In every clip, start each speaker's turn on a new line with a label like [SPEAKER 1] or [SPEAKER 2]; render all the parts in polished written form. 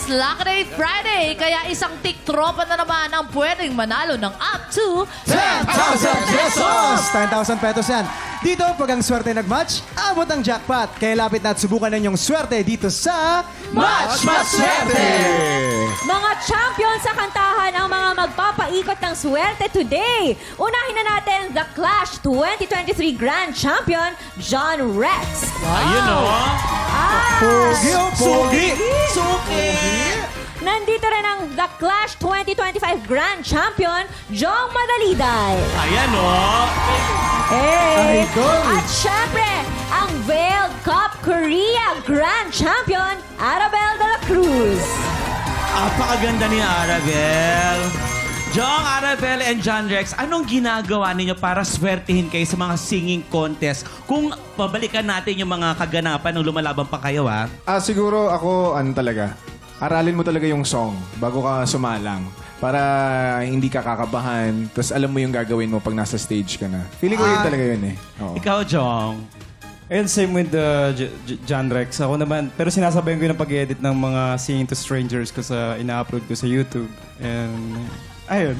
[SPEAKER 1] It's Lucky Day Friday, kaya isang tik-tropa na naman ang pwedeng manalo ng up to
[SPEAKER 2] 10,000 pesos! 10,000 pesos yan. Dito, pag ang swerte nag-match, abot ang jackpot. Kaya lapit na at subukan na inyong swerte dito sa Match Maswerte!
[SPEAKER 3] Mga champion sa kantahan ang mga magpapaikot ng swerte today. Unahin na natin The Clash 2023 Grand Champion, John Rex.
[SPEAKER 4] Ayun o.
[SPEAKER 2] Pogi o pogi!
[SPEAKER 4] Suki.
[SPEAKER 3] Nandito rin ang The Clash 2025 Grand Champion, Jong Madaliday.
[SPEAKER 4] Ayan o.
[SPEAKER 3] Hey!
[SPEAKER 2] Idol.
[SPEAKER 3] At syempre, ang Veiled Cup Korea Grand Champion, Arabel de la Cruz.
[SPEAKER 4] Apakaganda ni Arabel. Jong, Arabel, and John Rex, anong ginagawa ninyo para swertihin kayo sa mga singing contest? Kung babalikan natin yung mga kaganapan nung lumalaban pa kayo, ha?
[SPEAKER 5] Siguro ako, talaga, aralin mo talaga yung song bago ka sumalang. Para hindi ka kakabahan, tapos alam mo yung gagawin mo pag nasa stage ka na. Feeling ko yun talaga yun eh. Oo.
[SPEAKER 4] Ikaw, Jong.
[SPEAKER 6] And same with John Rex. Ako naman, pero sinasabayan ko yung pag-edit ng mga Singing to Strangers ko sa ina-upload ko sa YouTube. And, ayun.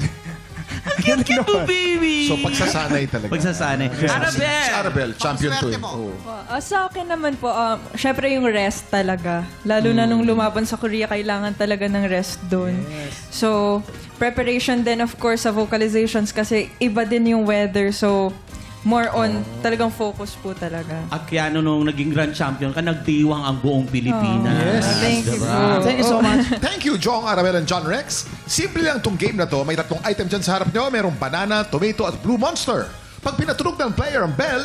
[SPEAKER 4] Ang cute mo, baby.
[SPEAKER 7] So, pagsasanay talaga.
[SPEAKER 4] Pagsasanay.
[SPEAKER 7] Si
[SPEAKER 4] Arabel.
[SPEAKER 7] Arabel, champion to eh. Oo.
[SPEAKER 8] Sa akin naman po, syempre yung rest talaga. Lalo na nung lumaban sa Korea, kailangan talaga ng rest doon. So, preparation din of course sa vocalizations kasi iba din yung weather. So, more on talagang focus po talaga.
[SPEAKER 4] At kaya nung naging grand champion ka, nagdiwang ang buong Pilipinas.
[SPEAKER 8] Thank you po.
[SPEAKER 2] Thank you so much.
[SPEAKER 7] Thank you, Jong, Arabel, and John Rex. Simple lang tong game na to. May tatlong item dyan sa harap nyo. Merong banana, tomato, at blue monster. Pag pinatunog ng player ang bell,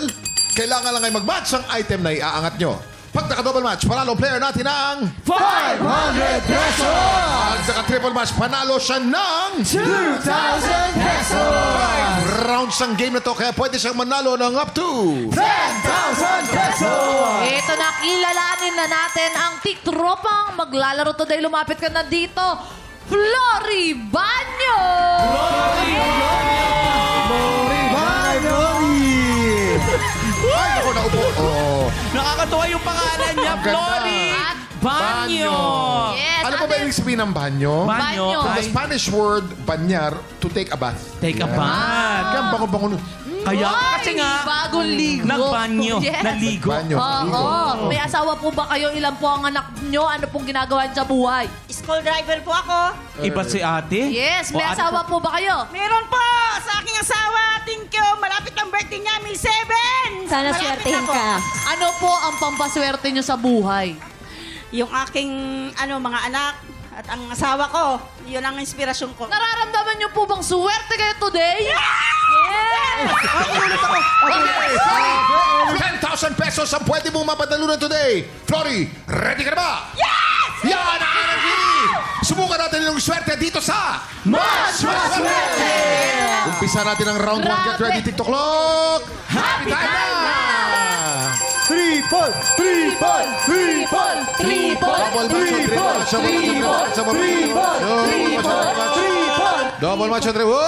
[SPEAKER 7] kailangan lang ay mag-match ang item na iaangat nyo. Pag naka-double match, panalo ang player natin ng
[SPEAKER 2] 500 pesos!
[SPEAKER 7] Pag naka-triple match, panalo siya ng
[SPEAKER 2] 2,000 pesos!
[SPEAKER 7] 5 rounds ang game na to, kaya pwede siyang manalo ng up to
[SPEAKER 2] 10,000 pesos!
[SPEAKER 1] Ito na, kilalanin na natin ang tik-tropang maglalaro today. Lumapit ka na dito, Flory Banyo!
[SPEAKER 7] Ay, ako naupo. Oo.
[SPEAKER 4] Nakakatuwa yung pangalan niya,
[SPEAKER 7] Ang ganda.
[SPEAKER 4] Flory Banyo.
[SPEAKER 1] Yes,
[SPEAKER 7] Ano pa ba ibig sabihin ng banyo?
[SPEAKER 4] Banyo.
[SPEAKER 1] Banyo.
[SPEAKER 7] The Spanish word, banyar, to take a bath.
[SPEAKER 4] Take a bath.
[SPEAKER 7] Kaya ang bango-bango nun.
[SPEAKER 4] Kaya,
[SPEAKER 1] Ay,
[SPEAKER 4] kasi nga,
[SPEAKER 1] bagong ligo.
[SPEAKER 4] nagbanyo,
[SPEAKER 1] Yes.
[SPEAKER 4] naligo.
[SPEAKER 7] Banyo.
[SPEAKER 1] Oo. May asawa po ba kayo? Ilan po ang anak nyo? Ano pong ginagawa niyo sa buhay?
[SPEAKER 9] School driver po ako.
[SPEAKER 4] Iba si ate?
[SPEAKER 1] Yes,
[SPEAKER 4] O,
[SPEAKER 1] may
[SPEAKER 4] ate
[SPEAKER 1] asawa po ba kayo?
[SPEAKER 9] Meron po sa aking asawa. Thank you. Malapit ang birthday niya, May 7.
[SPEAKER 3] Sana
[SPEAKER 9] Malapit
[SPEAKER 3] swertihin
[SPEAKER 9] na po.
[SPEAKER 3] ka.
[SPEAKER 1] Ano po ang pampaswerte nyo sa buhay?
[SPEAKER 9] Yung aking mga anak at ang asawa ko, yun ang inspirasyon ko.
[SPEAKER 1] Nararamdaman nyo po bang swerte kayo today?
[SPEAKER 9] Yes!
[SPEAKER 7] 10,000 pesos ang pwede mong mapadalunan today. Flory, ready ka na ba? Yes! Yan ang energy! Subukan natin yung swerte dito sa Match Maswerte! Umpisa natin ang round 1. Get
[SPEAKER 1] Grabe.
[SPEAKER 7] ready, TikTok clock! Happy time na!
[SPEAKER 2] Triple! Triple! Triple!
[SPEAKER 1] Triple!
[SPEAKER 7] Double match, triple match, double match, triple match.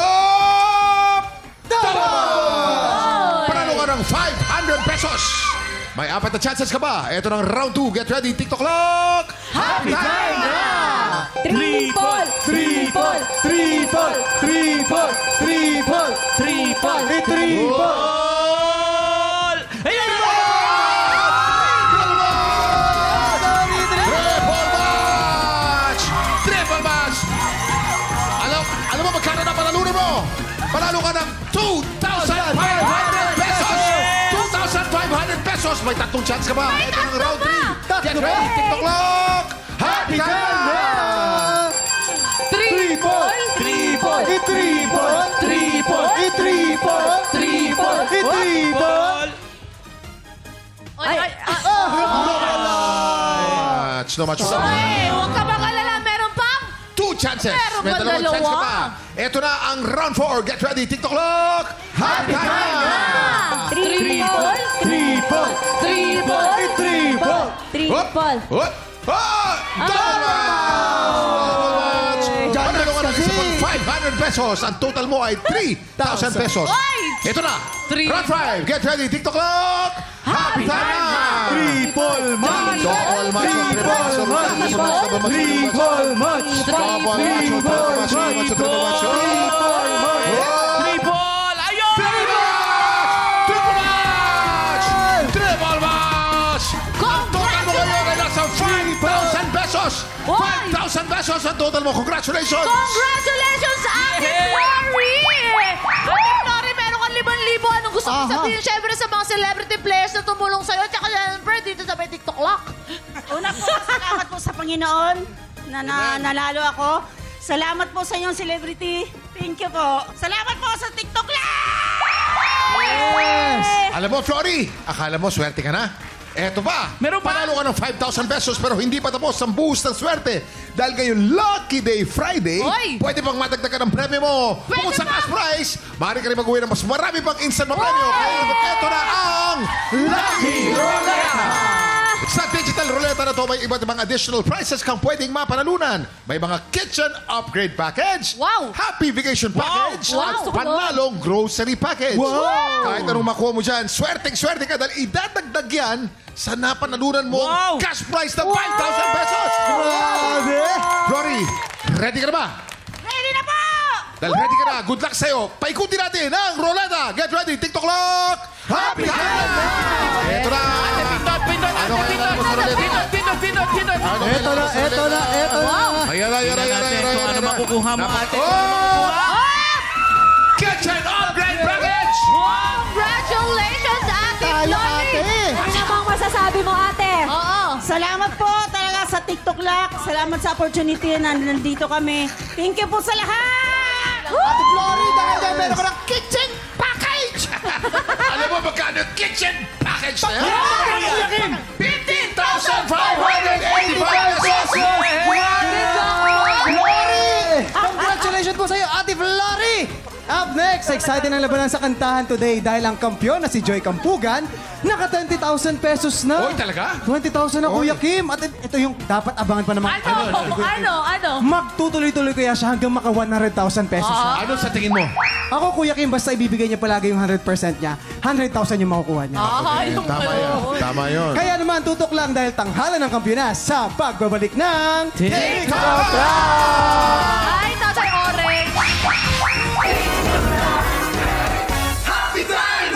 [SPEAKER 7] Panalo ka ng 500 pesos. May 4 na chances ka ba? Ito ng round 2. Get ready, TikTok clock! Happy time na!
[SPEAKER 3] Triple!
[SPEAKER 2] Triple! Triple! Triple! Triple! Triple! Triple!
[SPEAKER 4] Ball! Ayan!
[SPEAKER 7] Triple match! Triple match! Alam mo magkano na panalunan mo? Panalo ka ng 2,500 pesos! 2,500 pesos! May 3 chance ka ba? Ito ng round 3. Get ready, TikTok clock! Happy time na!
[SPEAKER 2] Triple! Triple! Triple! Triple! Triple! Triple! Triple!
[SPEAKER 1] Ay, ay,
[SPEAKER 7] Match, no match.
[SPEAKER 1] ay, huwag ka mag-alala. Meron pang
[SPEAKER 7] 2 chances.
[SPEAKER 1] Meron
[SPEAKER 7] May
[SPEAKER 1] pa
[SPEAKER 7] 2 chance ka
[SPEAKER 1] dalawa.
[SPEAKER 7] pa. Ito na ang round 4. Get ready, TikTok clock! Happy time na!
[SPEAKER 3] Triple!
[SPEAKER 2] Triple! Triple! Triple!
[SPEAKER 3] Triple!
[SPEAKER 7] What? Oh! Double match! Double match! Panalo ka ng
[SPEAKER 2] kasi.
[SPEAKER 7] isa pang 500 pesos. Ang total mo ay 3,000 pesos.
[SPEAKER 1] Oy!
[SPEAKER 7] Ito na.
[SPEAKER 1] Three.
[SPEAKER 7] Round 5. Get ready. TikTok clock. Happy time na!
[SPEAKER 2] Triple match!
[SPEAKER 7] Double match.
[SPEAKER 2] Triple match! Triple match!
[SPEAKER 7] Double match. Triple match.
[SPEAKER 4] Triple! Ayun!
[SPEAKER 7] Triple match! Triple match! Ang total mo ngayon ay nasa 5,000 pesos! 5,000 pesos ang total mo. Congratulations!
[SPEAKER 1] Congratulations, Ate Flory! Ate Flory, meron kang 5,000. Anong gusto mo sabihin? Siyempre sa mga celebrity players na tumulong sa'yo. Tsaka siyempre dito sa may TikTok lock.
[SPEAKER 9] Una po, salamat po sa Panginoon na nalalo ako. Salamat po sa inyong celebrity. Thank you po. Salamat po sa TikTok Live!
[SPEAKER 7] Alam mo, Flory, akala mo swerte ka na? Eto ba?
[SPEAKER 4] Meron pa?
[SPEAKER 7] Panalo ka ng 5,000 pesos pero hindi pa tapos ang buhos ng swerte. Dahil ngayon, Lucky Day Friday,
[SPEAKER 1] Oy!
[SPEAKER 7] pwede pang madagdagan ang premyo mo.
[SPEAKER 1] Pwede
[SPEAKER 7] Bukod sa
[SPEAKER 1] ba?
[SPEAKER 7] cash prize, maaari ka rin mag-uwi ng mas marami pang instant na premyo. Kaya eto na ang Lucky Roleta! Sa digital roulette na to, may iba't ibang additional prizes kang pwedeng mapanalunan. May mga kitchen upgrade package,
[SPEAKER 1] Wow!
[SPEAKER 7] happy vacation package,
[SPEAKER 1] Wow!
[SPEAKER 7] at panalong grocery package. Kahit anong makuha mo dyan, swerteng-swerte ka dahil idadagdag yan sa napanalunan mo
[SPEAKER 4] Wow!
[SPEAKER 7] cash prize na 5,000 pesos.
[SPEAKER 2] Grabe!
[SPEAKER 7] Rory, ready ka na ba?
[SPEAKER 9] Ready na po!
[SPEAKER 7] Dahil ready ka na, good luck sa'yo. Paikutin natin ang roleta. Get ready, TikTok lock! Happy time! Ito na! Ano kaya natin mo sa roleta? Ano kaya
[SPEAKER 2] Eto na,
[SPEAKER 7] natin mo sa
[SPEAKER 2] eto na,
[SPEAKER 7] roleta?
[SPEAKER 2] eto na!
[SPEAKER 7] Ayan na, ayan na, ayan na, ayan na,
[SPEAKER 4] Kung
[SPEAKER 7] ayan
[SPEAKER 4] ano
[SPEAKER 7] na.
[SPEAKER 4] makukuha mo, ate.
[SPEAKER 7] Oh! Kitchen upgrade package!
[SPEAKER 1] Congratulations, Ate
[SPEAKER 2] Tayo,
[SPEAKER 1] Flory!
[SPEAKER 2] ate!
[SPEAKER 3] Ano namang masasabi mo, ate?
[SPEAKER 1] Oo.
[SPEAKER 9] Salamat po talaga sa TikTok Live. Salamat sa opportunity na nandito kami. Thank you po sa lahat!
[SPEAKER 2] Ate Flory, dahil dyan meron ka ng
[SPEAKER 7] Kitchen package! Alam mo magkano yung kitchen package na yan? 15,585 pesos!
[SPEAKER 2] Flory! Congratulations po sa iyo, Ate Flory! Up next, excited ang labanan sa kantahan today dahil ang kampyon na si Joy Campugan naka 20,000 pesos na.
[SPEAKER 7] Oy, talaga?
[SPEAKER 2] 20,000 na, Kuya Kim. At ito yung dapat abangan pa naman.
[SPEAKER 1] Ano?
[SPEAKER 2] Magtutuloy-tuloy kaya siya hanggang maka 100,000 pesos siya.
[SPEAKER 7] Ano sa tingin mo?
[SPEAKER 2] Ako, Kuya Kim, basta ibibigay niya palagi yung 100% niya, 100,000 yung makukuha niya.
[SPEAKER 1] Yung
[SPEAKER 7] Tama yan. Tama yun.
[SPEAKER 2] Kaya naman, tutok lang dahil tanghalan ng kampyonas sa pagbabalik ng
[SPEAKER 7] TikTok
[SPEAKER 1] Ay, Tatay Orange!
[SPEAKER 7] Happy time!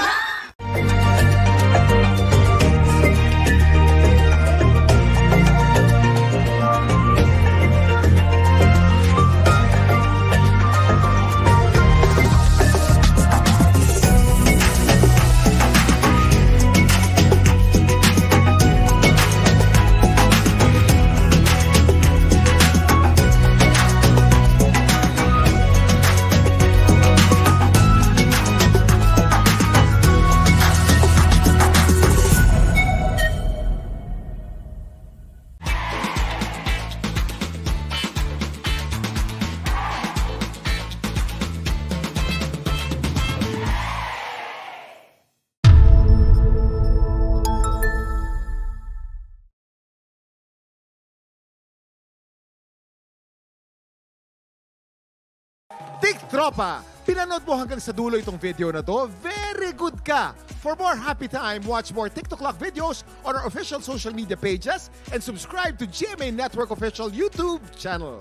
[SPEAKER 7] Tropa, pinanood mo hanggang sa dulo itong video na to, very good ka! For more happy time, watch more TikTok Lock videos on our official social media pages and subscribe to GMA Network official YouTube channel.